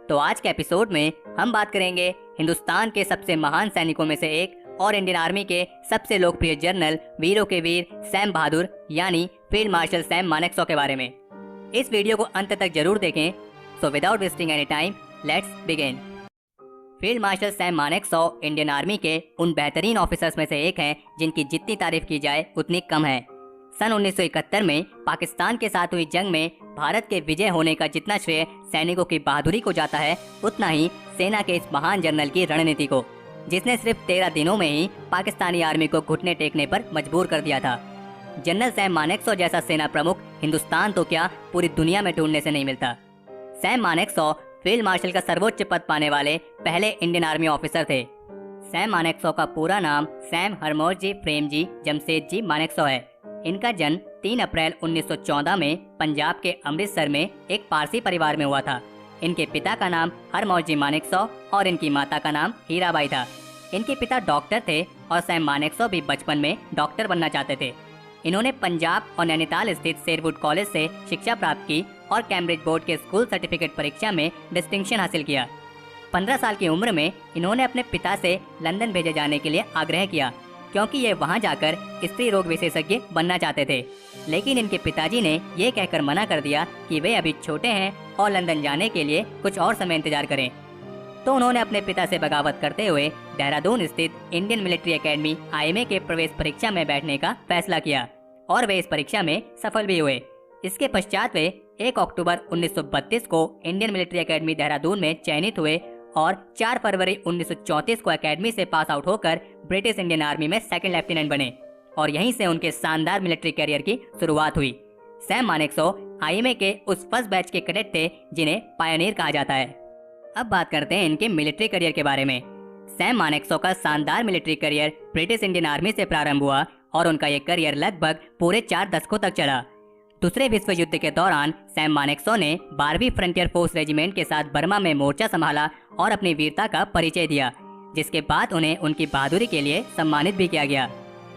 तो आज के एपिसोड में हम बात करेंगे हिंदुस्तान के सबसे महान सैनिकों में से एक और इंडियन आर्मी के सबसे लोकप्रिय जनरल वीरों के वीर सैम बहादुर यानी फील्ड मार्शल सैम मानेकशॉ के बारे में। इस वीडियो को अंत तक जरूर देखें। So without wasting any time let's begin. Field marshal Sam Manekshaw Indian army के उन बेहतरीन ऑफिसर्स में से एक हैं जिनकी जितनी तारीफ की जाए उतनी कम है। सन 1971 में पाकिस्तान के साथ हुई जंग में भारत के विजय होने का जितना श्रेय सैनिकों की बहादुरी को जाता है, उतना ही सेना के इस महान जनरल की रणनीति को, जिसने सिर्फ 13 दिनों में ही पाकिस्तानी आर्मी को घुटने टेकने पर मजबूर कर दिया था। जनरल सैम मानेकशॉ जैसा सेना प्रमुख हिंदुस्तान तो क्या पूरी दुनिया में ढूंढने से नहीं मिलता। सैम मानेकशॉ फील्ड मार्शल का सर्वोच्च पद पाने वाले पहले इंडियन आर्मी ऑफिसर थे। सैम मानेकशॉ का पूरा नाम सैम हरमोजी प्रेमजी जमशेदजी मानेकशॉ है। इनका जन्म 3 अप्रैल 1914 में पंजाब के अमृतसर में एक पारसी परिवार में हुआ था। इनके पिता का नाम हरमौजी मानेकशॉ और इनकी माता का नाम हीराबाई था। इनके पिता डॉक्टर थे और सैम मानेकशॉ भी बचपन में डॉक्टर बनना चाहते थे। इन्होंने पंजाब और नैनीताल स्थित शेरवुड कॉलेज से शिक्षा प्राप्त की और कैम्ब्रिज बोर्ड के स्कूल सर्टिफिकेट परीक्षा में डिस्टिंक्शन हासिल किया। 15 साल की उम्र में इन्होंने अपने पिता से लंदन भेजे जाने के लिए आग्रह किया, क्योंकि ये वहां जाकर स्त्री रोग विशेषज्ञ बनना चाहते थे। लेकिन इनके पिताजी ने ये कहकर मना कर दिया कि वे अभी छोटे हैं और लंदन जाने के लिए कुछ और समय इंतजार करें। तो उन्होंने अपने पिता से बगावत करते हुए देहरादून स्थित इंडियन मिलिट्री एकेडमी IMA के प्रवेश परीक्षा में बैठने का फैसला किया और वे इस परीक्षा में सफल भी हुए। इसके पश्चात वे 1 अक्टूबर 1932 को इंडियन मिलिट्री एकेडमी देहरादून में चयनित हुए और 4 फरवरी 1934 को एकेडमी से पास आउट होकर ब्रिटिश इंडियन आर्मी में सेकंड लेफ्टिनेंट बने और यहीं से उनके शानदार मिलिट्री करियर की शुरुआत हुई। सैम मानेकशॉ IMA के उस फर्स्ट बैच के कैडेट थे जिन्हें पायनियर कहा जाता है। अब बात करते हैं इनके मिलिट्री करियर के बारे में। सैम मानेकशॉ का शानदार military career British Indian army से प्रारंभ हुआ और उनका ये करियर लगभग पूरे 4 दशकों तक चला। दूसरे विश्व युद्ध के दौरान सैम मानेकशॉ ने 12वीं फ्रंटियर फोर्स रेजिमेंट के साथ बर्मा में मोर्चा संभाला और अपनी वीरता का परिचय दिया, जिसके बाद उन्हें उनकी बहादुरी के लिए सम्मानित भी किया गया।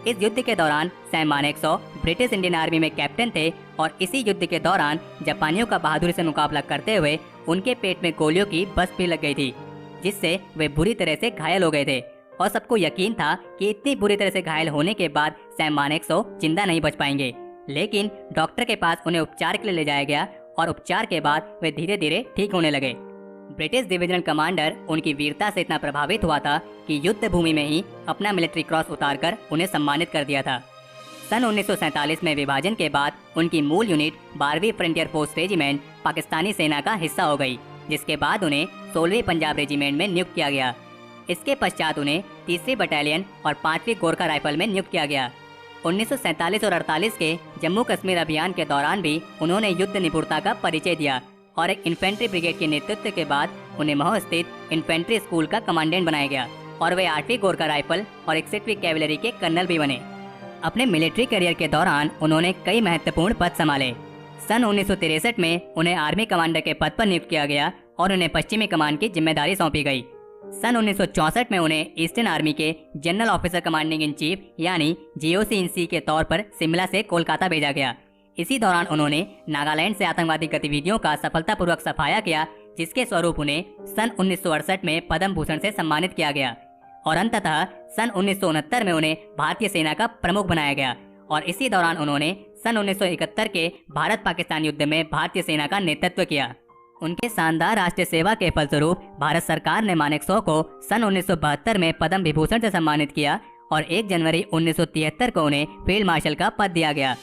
इस युद्ध के दौरान Sam Manekshaw British Indian army में कैप्टन थे और इसी युद्ध के दौरान जापानियों का बहादुरी से मुकाबला करते हुए उनके पेट में गोलियों की बस भी लग गई थी, जिससे वे बुरी तरह से घायल हो गए थे और सबको यकीन था कि इतनी बुरी तरह से घायल होने के बाद सैम मानेकशॉ जिंदा नहीं बच पाएंगे। लेकिन डॉक्टर के पास उन्हें उपचार के लिए ले जाया गया और उपचार के बाद वे धीरे धीरे ठीक होने लगे। ब्रिटिश डिविजनल कमांडर उनकी वीरता से इतना प्रभावित हुआ था कि युद्ध भूमि में ही अपना मिलिट्री क्रॉस उतारकर उन्हें सम्मानित कर दिया था। सन 1947 में विभाजन के बाद उनकी मूल यूनिट 12वीं फ्रंटियर फोर्स रेजिमेंट पाकिस्तानी सेना का हिस्सा हो गई, जिसके बाद उन्हें 16वीं पंजाब रेजिमेंट में नियुक्त किया गया। इसके पश्चात उन्हें 3री बटालियन और 5वीं गोरखा राइफल में नियुक्त किया गया। 1947 और 48 के जम्मू कश्मीर अभियान के दौरान भी उन्होंने युद्ध निपुणता का परिचय दिया और एक इन्फेंट्री ब्रिगेड के नेतृत्व के बाद उन्हें महू स्थित इन्फेंट्री स्कूल का कमांडेंट बनाया गया और वे 8वीं गोरखा राइफल और 61वीं कैवलरी के कर्नल भी बने। अपने मिलिट्री करियर के दौरान उन्होंने कई महत्वपूर्ण पद संभाले। सन 1963 में उन्हें आर्मी कमांडर के पद पर नियुक्त किया गया और उन्हें पश्चिमी कमान की जिम्मेदारी सौंपी गई। सन 1964 में उन्हें ईस्टर्न आर्मी के general officer commanding in chief यानी GOC इन सी के तौर पर शिमला से कोलकाता भेजा गया। इसी दौरान उन्होंने नागालैंड से आतंकवादी गतिविधियों का सफलतापूर्वक सफाया किया, जिसके स्वरूप उन्हें सन 1968 में पद्म भूषण से सम्मानित किया गया और अंततः सन 1969 में उन्हें भारतीय सेना का प्रमुख बनाया गया और इसी दौरान उन्होंने सन 1971 के भारत पाकिस्तान युद्ध में भारतीय सेना का नेतृत्व किया। उनके शानदार राष्ट्रीय सेवा के फलस्वरूप भारत सरकार ने मानेकशॉ को सन 1972 में पद्म विभूषण से सम्मानित किया और 1 जनवरी 1973 को उन्हें फील्ड मार्शल का पद दिया गया।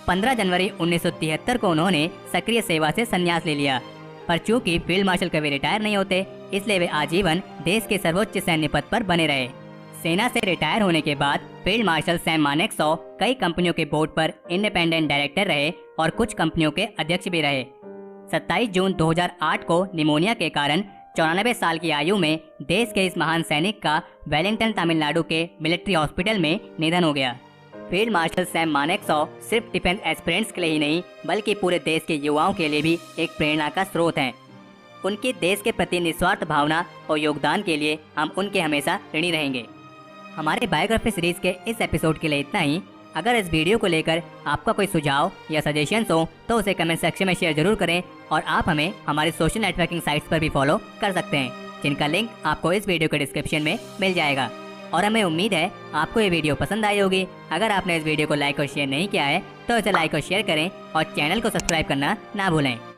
15 जनवरी 1973 को उन्होंने सक्रिय सेवा से संन्यास ले लिया, पर चूंकि फील्ड मार्शल कभी रिटायर नहीं होते, इसलिए वे आजीवन देश के सर्वोच्च सैन्य पद पर बने रहे। सेना से रिटायर होने के बाद फील्ड मार्शल सैम मानेकशॉ कई कंपनियों के बोर्ड पर इंडिपेंडेंट डायरेक्टर रहे और कुछ कंपनियों के अध्यक्ष भी रहे। 27 जून 2008 को निमोनिया के कारण 94 साल की आयु में देश के इस महान सैनिक का वेलिंगटन तमिलनाडु के मिलिट्री हॉस्पिटल में निधन हो गया। फील्ड मार्शल सैम मानेकशॉ सिर्फ डिफेंस एस्पिरेंट्स के लिए ही नहीं बल्कि पूरे देश के युवाओं के लिए भी एक प्रेरणा का स्रोत हैं। उनकी देश के प्रति निस्वार्थ भावना और योगदान के लिए हम उनके हमेशा ऋणी रहेंगे। हमारे बायोग्राफी सीरीज के इस एपिसोड के लिए इतना ही। अगर इस वीडियो को लेकर आपका कोई सुझाव या सजेशंस हो तो उसे कमेंट सेक्शन में शेयर जरूर करें और आप हमें हमारी सोशल नेटवर्किंग साइट्स पर भी फॉलो कर सकते हैं, जिनका लिंक आपको इस वीडियो के डिस्क्रिप्शन में मिल जाएगा। और हमें उम्मीद है आपको ये वीडियो पसंद आई होगी। अगर आपने इस वीडियो को लाइक और शेयर नहीं किया है तो इसे लाइक और शेयर करें और चैनल को सब्सक्राइब करना ना भूलें।